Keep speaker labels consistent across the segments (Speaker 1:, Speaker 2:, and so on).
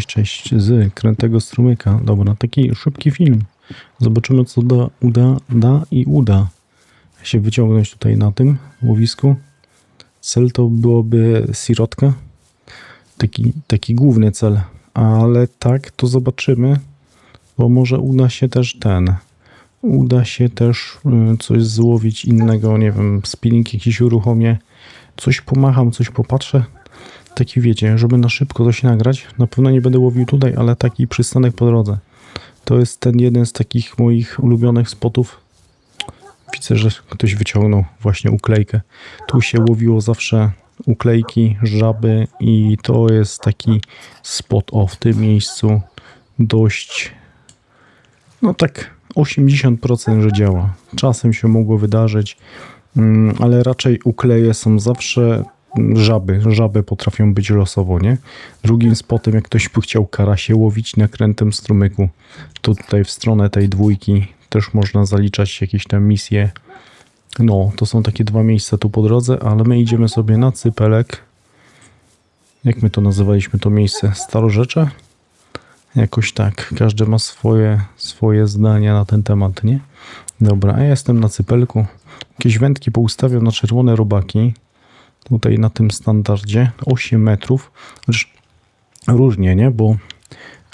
Speaker 1: Cześć z krętego strumyka. Dobra, taki szybki film. Zobaczymy, co da i uda się wyciągnąć tutaj na tym łowisku. Cel to byłoby sirotka. Taki główny cel. Ale tak, to zobaczymy, bo może uda się też coś złowić innego, nie wiem, spinning jakiś uruchomię, coś pomacham, coś popatrzę. Taki wiecie, żeby na szybko coś nagrać. Na pewno nie będę łowił tutaj, ale taki przystanek po drodze. To jest ten jeden z takich moich ulubionych spotów. Widzę, że ktoś wyciągnął właśnie uklejkę. Tu się łowiło zawsze uklejki, żaby i to jest taki spot w tym miejscu dość, no tak 80%, że działa. Czasem się mogło wydarzyć, ale raczej ukleje są zawsze żaby potrafią być losowo, nie? Drugim spotem, jak ktoś by chciał karasie łowić na krętym strumyku, to tutaj w stronę tej dwójki też można zaliczać jakieś tam misje. No, to są takie dwa miejsca tu po drodze, ale my idziemy sobie na Cypelek. Jak my to nazywaliśmy to miejsce? Starorzecze? Jakoś tak. Każdy ma swoje zdania na ten temat, nie? Dobra, a ja jestem na Cypelku. Jakieś wędki poustawiam na czerwone robaki. Tutaj na tym standardzie 8 metrów. Znaczy, różnie, nie? Bo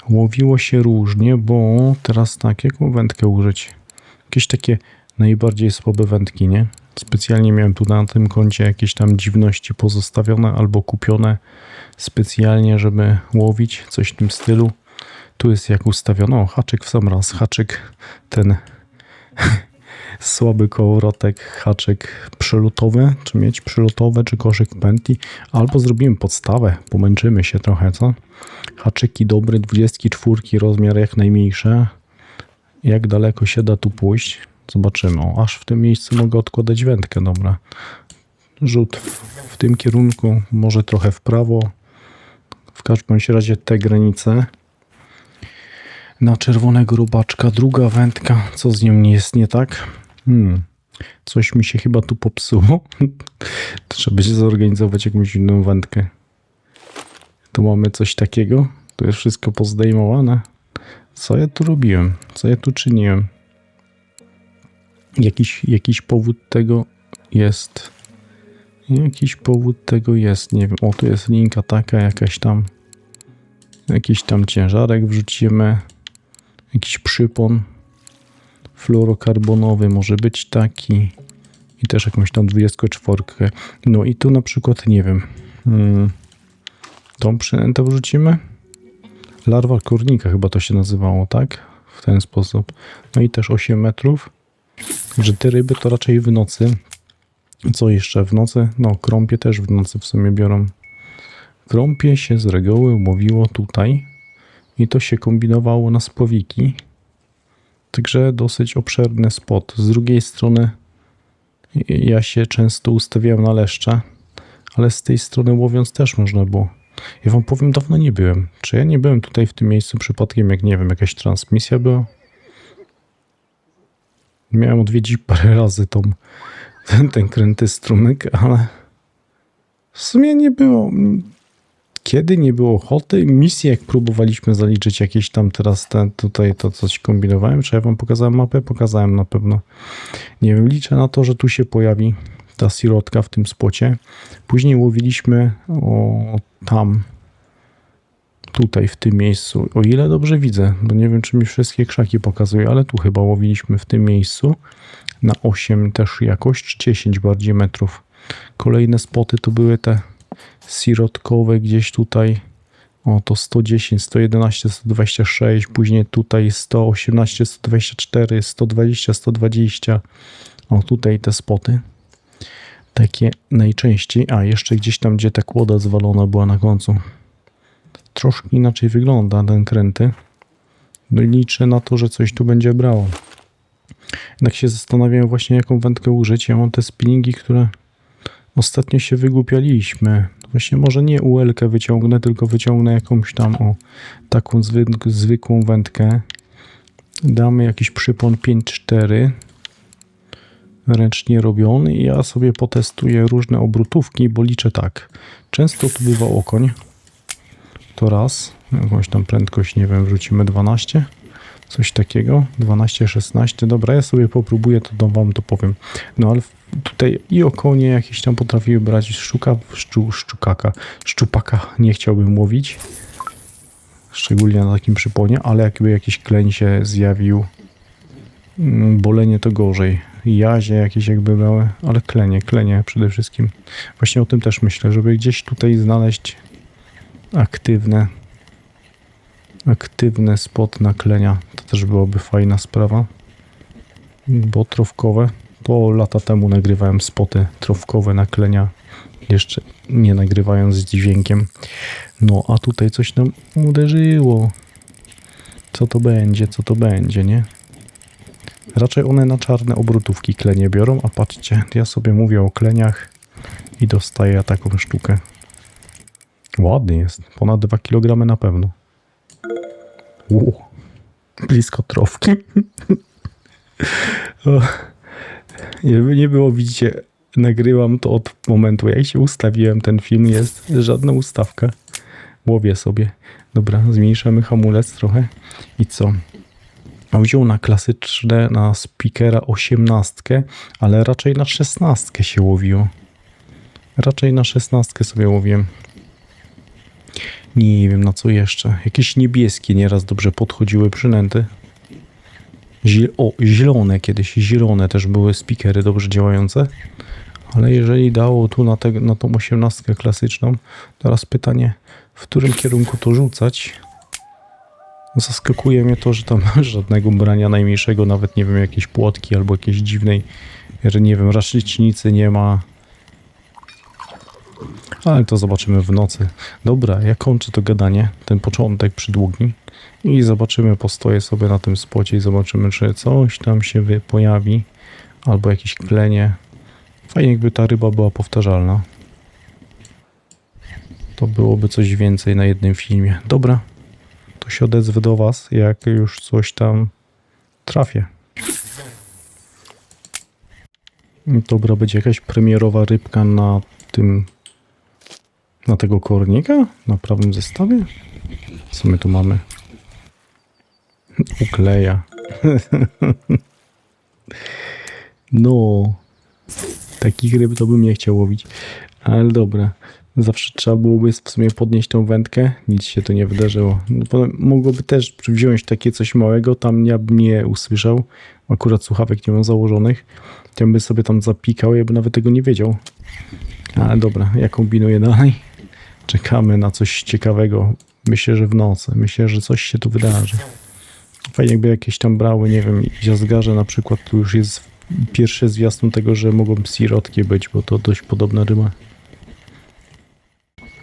Speaker 1: łowiło się różnie, bo teraz tak, jaką wędkę użyć? Jakieś takie najbardziej słabe wędki, nie? Specjalnie miałem tu na tym koncie jakieś tam dziwności pozostawione albo kupione specjalnie, żeby łowić, coś w tym stylu. Tu jest jak ustawiono, haczyk w sam raz, haczyk ten słaby kołowrotek, haczyk przelotowy, czy mieć przelotowe, czy koszyk pętli, albo zrobimy podstawę, pomęczymy się trochę, co? Haczyki dobre, 24, rozmiar jak najmniejszy. Jak daleko się da tu pójść? Zobaczymy. O, aż w tym miejscu mogę odkładać wędkę, dobra. Rzut w tym kierunku, może trochę w prawo. W każdym razie te granice. Na czerwonego robaczka, druga wędka. Co z nią nie jest nie tak? Coś mi się chyba tu popsuło. Trzeba się zorganizować jakąś inną wędkę. Tu mamy coś takiego. Tu jest wszystko pozdejmowane. Co ja tu robiłem? Co ja tu czyniłem? Jakiś powód tego jest. Jakiś powód tego jest. Nie wiem. O, tu jest linka taka jakaś tam. Jakiś tam ciężarek wrzucimy. Jakiś przypon fluorokarbonowy może być taki. I też jakąś tam 24. No i tu na przykład, nie wiem. Tą przynętę wrzucimy. Larwa kornika chyba to się nazywało, tak? W ten sposób. No i też 8 metrów. Że te ryby to raczej w nocy. Co jeszcze w nocy? No, krąpie też w nocy w sumie biorą. Krąpie się z reguły łowiło tutaj. I to się kombinowało na spławiki. Także dosyć obszerny spot. Z drugiej strony ja się często ustawiałem na leszcze. Ale z tej strony łowiąc też można było. Ja wam powiem, dawno nie byłem. Czy ja nie byłem tutaj w tym miejscu przypadkiem, jak nie wiem, jakaś transmisja była? Miałem odwiedzić parę razy ten kręty strumyk, ale w sumie nie było. Kiedy nie było ochoty? Misje, jak próbowaliśmy zaliczyć jakieś tam teraz tutaj to coś kombinowałem. Czy ja wam pokazałem mapę? Pokazałem na pewno. Nie wiem, liczę na to, że tu się pojawi ta sirotka w tym spocie. Później łowiliśmy tam, tutaj w tym miejscu. O ile dobrze widzę, bo nie wiem, czy mi wszystkie krzaki pokazuje, ale tu chyba łowiliśmy w tym miejscu na 8 też jakoś, czy 10 bardziej metrów. Kolejne spoty to były te sirotkowe gdzieś tutaj. O, to 110, 111, 126, później tutaj 118, 124, 120, 120. O, tutaj te spoty. Takie najczęściej. A, jeszcze gdzieś tam, gdzie ta kłoda zwalona była na końcu. Troszkę inaczej wygląda ten kręty. No i liczę na to, że coś tu będzie brało. Jednak się zastanawiam właśnie, jaką wędkę użyć. Ja mam te spinningi, które ostatnio się wygłupialiśmy. Właśnie może nie UL-kę wyciągnę, tylko wyciągnę jakąś tam taką zwykłą wędkę. Damy jakiś przypon 5-4. Ręcznie robiony i ja sobie potestuję różne obrotówki, bo liczę tak. Często tu bywa okoń. To raz. Jakąś tam prędkość, nie wiem, wrzucimy 12. Coś takiego. 12, 16. Dobra, ja sobie popróbuję, to wam to powiem. No ale tutaj i okonie jakieś tam potrafiły brać. Szczupaka nie chciałbym łowić. Szczególnie na takim przyponie, ale jakby jakiś kleń się zjawił, bolenie to gorzej. Jazie jakieś jakby były, ale klenie przede wszystkim. Właśnie o tym też myślę, żeby gdzieś tutaj znaleźć aktywny spot na klenia. To też byłaby fajna sprawa. Bo trofkowe, to lata temu nagrywałem spoty trofkowe na klenia. Jeszcze nie nagrywając z dźwiękiem. No, a tutaj coś nam uderzyło. Co to będzie, nie? Raczej one na czarne obrotówki klenie biorą, a patrzcie, ja sobie mówię o kleniach i dostaję taką sztukę. Ładny jest, ponad 2 kg na pewno. Blisko trofki. Żeby nie było, widzicie, nagrywam to od momentu, jak się ustawiłem, ten film jest żadna ustawka. Łowię sobie. Dobra, zmniejszamy hamulec trochę. I co? Wziął na klasyczne, na speakera 18, ale raczej na 16 się łowiło. Raczej na 16 sobie łowiłem. Nie wiem na co jeszcze. Jakieś niebieskie nieraz dobrze podchodziły przynęty. Zielone kiedyś. Zielone też były speakery dobrze działające. Ale jeżeli dało tu na tą 18 klasyczną, teraz pytanie, w którym kierunku to rzucać? Zaskakuje mnie to, że tam żadnego brania najmniejszego, nawet nie wiem, jakieś płotki albo jakiejś dziwnej, że nie wiem, raszycznicy nie ma. Ale to zobaczymy w nocy. Dobra, ja kończę to gadanie, ten początek przydługi i zobaczymy, postoję sobie na tym spocie i zobaczymy, czy coś tam się pojawi, albo jakieś klenie. Fajnie, jakby ta ryba była powtarzalna. To byłoby coś więcej na jednym filmie. Dobra, to się odezwę do was, jak już coś tam trafię. Dobra, będzie jakaś premierowa rybka na tym, na tego kornika? Na prawym zestawie? Co my tu mamy? Ukleja. No, takich ryb to bym nie chciał łowić. Ale dobra. Zawsze trzeba byłoby w sumie podnieść tą wędkę. Nic się tu nie wydarzyło. Mogłoby też wziąć takie coś małego. Tam ja bym nie usłyszał. Akurat słuchawek nie mam założonych. Ja bym sobie tam zapikał. Ja bym nawet tego nie wiedział. Ale dobra, ja kombinuję dalej. Czekamy na coś ciekawego. Myślę, że w nocy. Myślę, że coś się tu wydarzy. Fajnie jakby jakieś tam brały, nie wiem, jazgarze na przykład. Tu już jest pierwszy zwiastun tego, że mogą sirotkie być, bo to dość podobna ryba.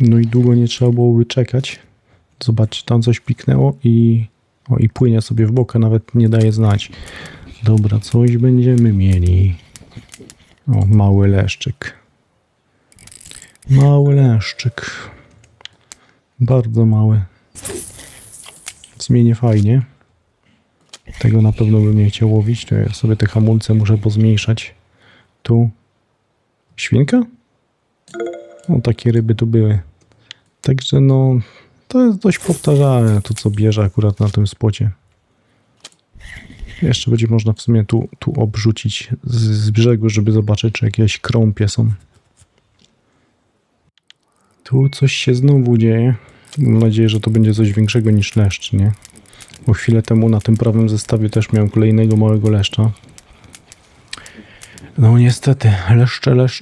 Speaker 1: No i długo nie trzeba byłoby czekać. Zobaczcie, tam coś piknęło i płynie sobie w boka, nawet nie daje znać. Dobra, coś będziemy mieli. O, mały leszczyk. Mały leszczyk. Bardzo mały. Zmienię fajnie. Tego na pewno bym nie chciał łowić. To ja sobie te hamulce muszę pozmniejszać. Tu. Świnka? No takie ryby tu były. Także no, to jest dość powtarzalne, to co bierze akurat na tym spocie. Jeszcze będzie można w sumie tu obrzucić z brzegu, żeby zobaczyć, czy jakieś krąpie są. Tu coś się znowu dzieje. Mam nadzieję, że to będzie coś większego niż leszcz, nie? Bo chwilę temu na tym prawym zestawie też miałem kolejnego małego leszcza. No niestety,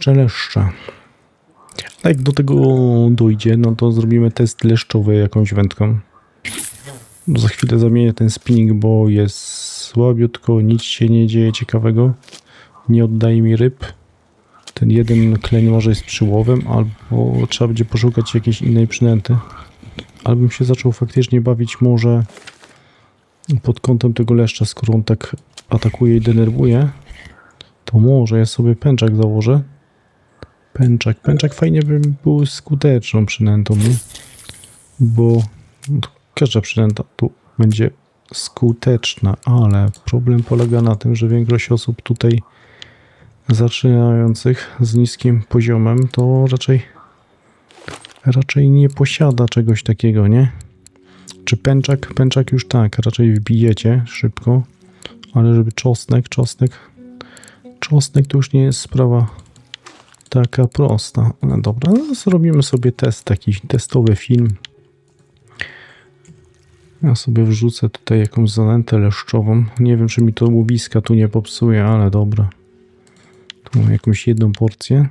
Speaker 1: leszcze. Jak do tego dojdzie, no to zrobimy test leszczowy jakąś wędką. Za chwilę zamienię ten spinning, bo jest słabiutko, nic się nie dzieje ciekawego. Nie oddaje mi ryb. Ten jeden kleń może jest przyłowem, albo trzeba będzie poszukać jakiejś innej przynęty. Albo się zaczął faktycznie bawić może pod kątem tego leszcza, skoro on tak atakuje i denerwuje. To może ja sobie pęczak założę. Pęczak fajnie by był skuteczną przynętą, nie? Bo każda przynęta tu będzie skuteczna, ale problem polega na tym, że większość osób tutaj zaczynających z niskim poziomem to raczej nie posiada czegoś takiego, nie? Znaczy pęczak już tak, raczej wbijecie szybko, ale żeby czosnek to już nie jest sprawa taka prosta. No dobra, no zrobimy sobie test, taki testowy film. Ja sobie wrzucę tutaj jakąś zanętę leszczową. Nie wiem, czy mi to łowiska tu nie popsuje, ale dobra. Tu mam jakąś jedną porcję.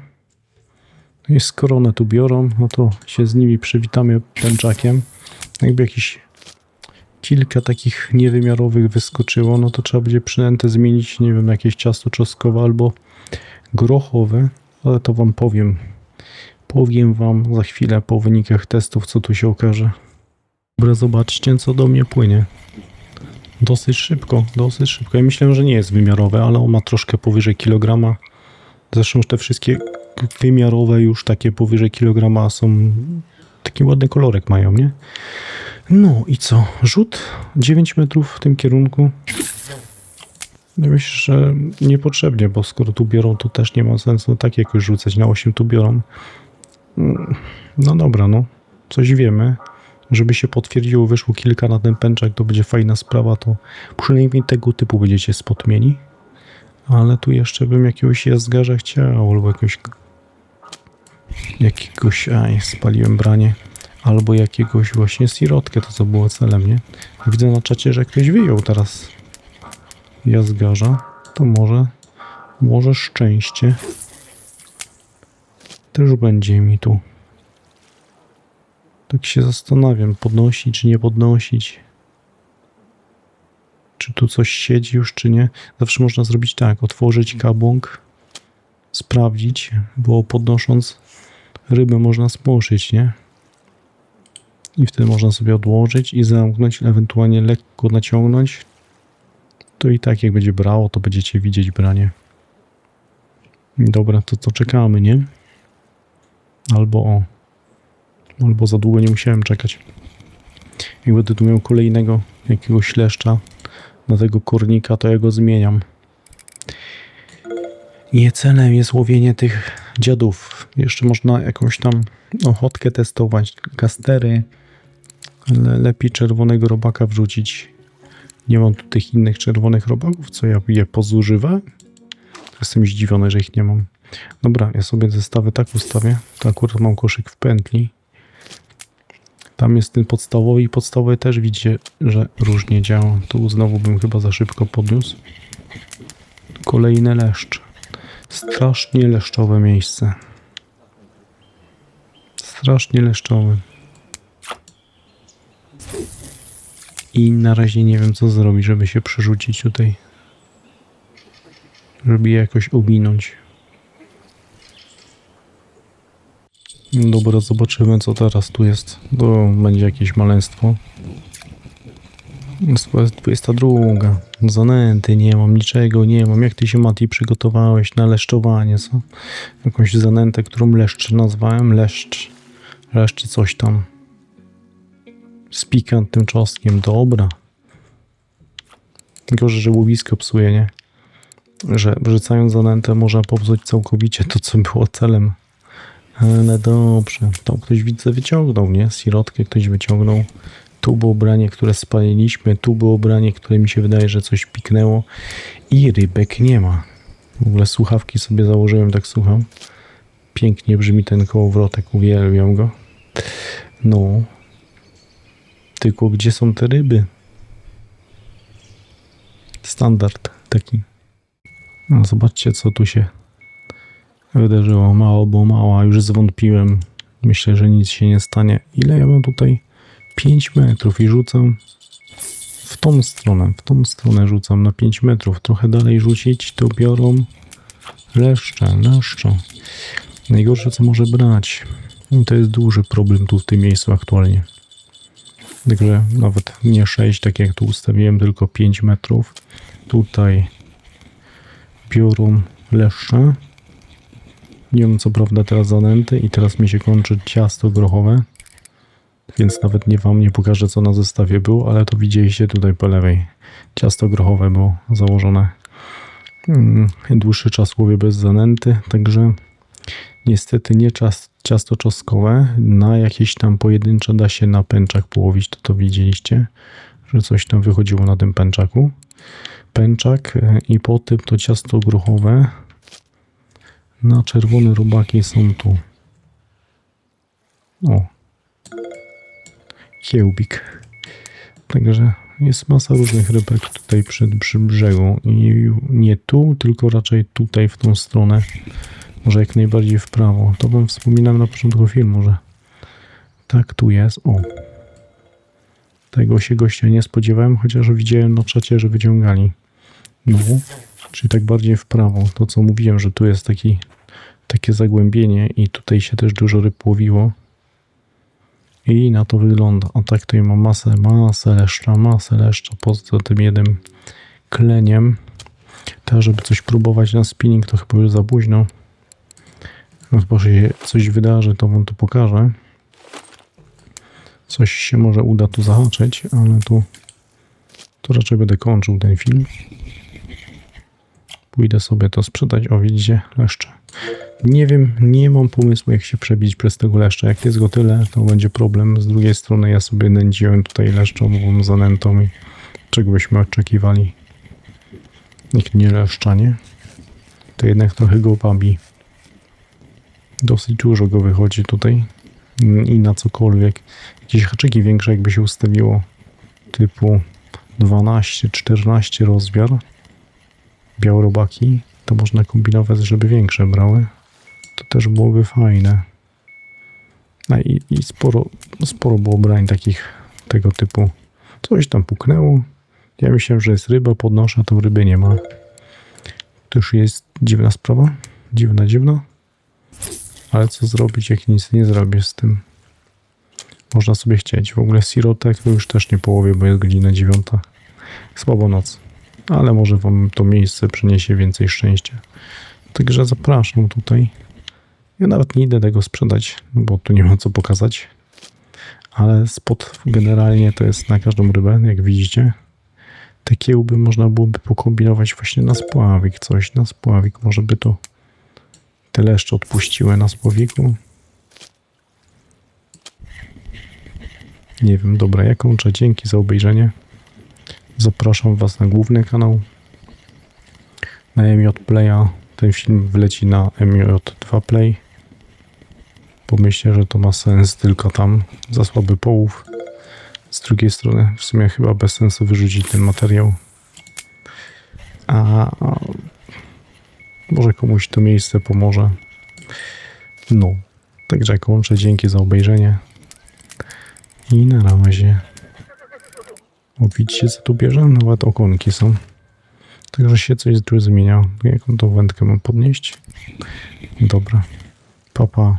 Speaker 1: No i skoro one tu biorą, no to się z nimi przywitamy pęczakiem. Jakby jakieś kilka takich niewymiarowych wyskoczyło, no to trzeba będzie przynętę zmienić, nie wiem, na jakieś ciasto czosnkowe albo grochowe, ale to wam powiem. Powiem wam za chwilę po wynikach testów, co tu się okaże. Dobra, zobaczcie, co do mnie płynie. Dosyć szybko. Ja myślałem, że nie jest wymiarowe, ale on ma troszkę powyżej kilograma. Zresztą te wszystkie wymiarowe już takie powyżej kilograma są, taki ładny kolorek mają, nie? No i co? Rzut 9 metrów w tym kierunku. Ja myślę, że niepotrzebnie, bo skoro tu biorą, to też nie ma sensu tak jakoś rzucać. Na 8 tu biorą. No dobra, no. Coś wiemy. Żeby się potwierdziło, wyszło kilka na ten pęczak, to będzie fajna sprawa, to przynajmniej tego typu będziecie spot mieli. Ale tu jeszcze bym jakiegoś jazgarza chciał, albo spaliłem branie, albo jakiegoś właśnie sirotkę, to co było celem, nie? Widzę na czacie, że ktoś wyjął teraz jazgarza, to może szczęście też będzie mi tu. Tak się zastanawiam, podnosić czy nie podnosić. Czy tu coś siedzi już, czy nie. Zawsze można zrobić tak, otworzyć kabłąk, sprawdzić, bo podnosząc rybę można smoszyć, nie? I wtedy można sobie odłożyć i zamknąć, ewentualnie lekko naciągnąć. To i tak jak będzie brało, to będziecie widzieć branie. Dobra, to czekamy, nie? Albo za długo nie musiałem czekać. Jak będę tu miał kolejnego jakiegoś leszcza na tego kornika, to ja go zmieniam. Nie celem jest łowienie tych dziadów. Jeszcze można jakąś tam ochotkę testować. Kastery. Ale lepiej czerwonego robaka wrzucić. Nie mam tu tych innych czerwonych robaków, co ja je pozużywałem. Jestem zdziwiony, że ich nie mam. Dobra, ja sobie zestawy tak ustawię. To akurat mam koszyk w pętli. Tam jest ten podstawowy i podstawowy też widzicie, że różnie działa. Tu znowu bym chyba za szybko podniósł. Kolejny leszcz. Strasznie leszczowe miejsce. Strasznie leszczowe. I na razie nie wiem, co zrobić, żeby się przerzucić tutaj. Żeby je jakoś owinąć. Dobra, zobaczymy, co teraz tu jest. To będzie jakieś maleństwo. Jest 22. Zanęty nie mam, niczego nie mam. Jak ty się, Mati, przygotowałeś na leszczowanie, co? Jakąś zanętę, którą leszcz nazwałem. Leszcz coś tam. Z pikantnym czosnkiem. Dobra. Gorzej, że łowisko psuje, nie? Że wrzucając zanętę można popsuć całkowicie to, co było celem. Ale dobrze. Tam ktoś, widzę, wyciągnął, nie? Sirotkę ktoś wyciągnął. Tu było branie, które spaliliśmy. Tu było branie, które mi się wydaje, że coś piknęło. I rybek nie ma. W ogóle słuchawki sobie założyłem, tak słucham. Pięknie brzmi ten kołowrotek. Uwielbiam go. No. Tylko gdzie są te ryby? Standard taki. No, zobaczcie, co tu się wydarzyło. Mało, bo mała. Już zwątpiłem. Myślę, że nic się nie stanie. Ile ja mam tutaj? 5 metrów i rzucam w tą stronę rzucam na 5 metrów. Trochę dalej rzucić, to biorą leszcze. Najgorsze, co może brać. I to jest duży problem tu w tym miejscu aktualnie. Także nawet nie 6, tak jak tu ustawiłem, tylko 5 metrów. Tutaj biorą leszcze. Nie mam co prawda teraz zanęty i teraz mi się kończy ciasto grochowe. Więc nawet wam nie pokażę, co na zestawie było, ale to widzieliście tutaj po lewej. Ciasto grochowe było założone. Dłuższy czas łowię bez zanęty, także niestety nie ciasto czosnkowe. Na jakieś tam pojedyncze da się na pęczak połowić, to widzieliście, że coś tam wychodziło na tym pęczaku. Pęczak i po tym to ciasto gruchowe. Na czerwone robaki są tu. O. Kiełbik. Także jest masa różnych rybek tutaj przy brzegu. I nie tu, tylko raczej tutaj w tą stronę. Może jak najbardziej w prawo. To wam wspominałem na początku filmu, że tak tu jest. O. Tego się gościa nie spodziewałem, chociaż widziałem na czacie, że wyciągali. No, czyli tak bardziej w prawo. To co mówiłem, że tu jest takie zagłębienie i tutaj się też dużo ryb łowiło. I na to wygląda. A tak tutaj mam masę leszcza poza tym jednym kleniem. Teraz, żeby coś próbować na spinning, to chyba już za późno. Bo się coś wydarzy, to wam to pokażę. Coś się może uda tu zahaczyć, ale tu raczej będę kończył ten film. Pójdę sobie to sprzedać. O, widzicie? Leszcze. Nie wiem, nie mam pomysłu, jak się przebić przez tego leszcza. Jak jest go tyle, to będzie problem. Z drugiej strony ja sobie nęciłem tutaj leszczową zanętą i czego byśmy oczekiwali. Nikt nie leszcza, nie? To jednak trochę go wabi. Dosyć dużo go wychodzi tutaj. I na cokolwiek. Jakieś haczyki większe jakby się ustawiło. Typu 12-14 rozmiar. Białorobaki. To można kombinować, żeby większe brały. To też byłoby fajne. A i sporo było brań tego typu. Coś tam puknęło. Ja myślałem, że jest ryba, podnoszę, a tam ryby nie ma. To już jest dziwna sprawa. Dziwna. Ale co zrobić, jak nic nie zrobię z tym? Można sobie chcieć. W ogóle sirotek to już też nie połowię, bo jest godzina 9. Słabo noc. Ale może wam to miejsce przyniesie więcej szczęścia. Także zapraszam tutaj. Ja nawet nie idę tego sprzedać, bo tu nie ma co pokazać. Ale spot generalnie to jest na każdą rybę, jak widzicie. Te kiełby można byłoby pokombinować właśnie na spławik. Coś na spławik. Może by to te leszcze odpuściły na spławiku. Nie wiem, dobra, ja kończę. Dzięki za obejrzenie. Zapraszam was na główny kanał. Na MJ Playa. Ten film wleci na MJ2 Play. Bo myślę, że to ma sens tylko tam. Za słaby połów. Z drugiej strony w sumie chyba bez sensu wyrzucić ten materiał. A może komuś to miejsce pomoże. No. Także kończę. Dzięki za obejrzenie. I na razie. O, widzicie, co tu bierze? Nawet okonki są. Także się coś tu zmienia. Jaką tą wędkę mam podnieść? Dobra. Pa, pa.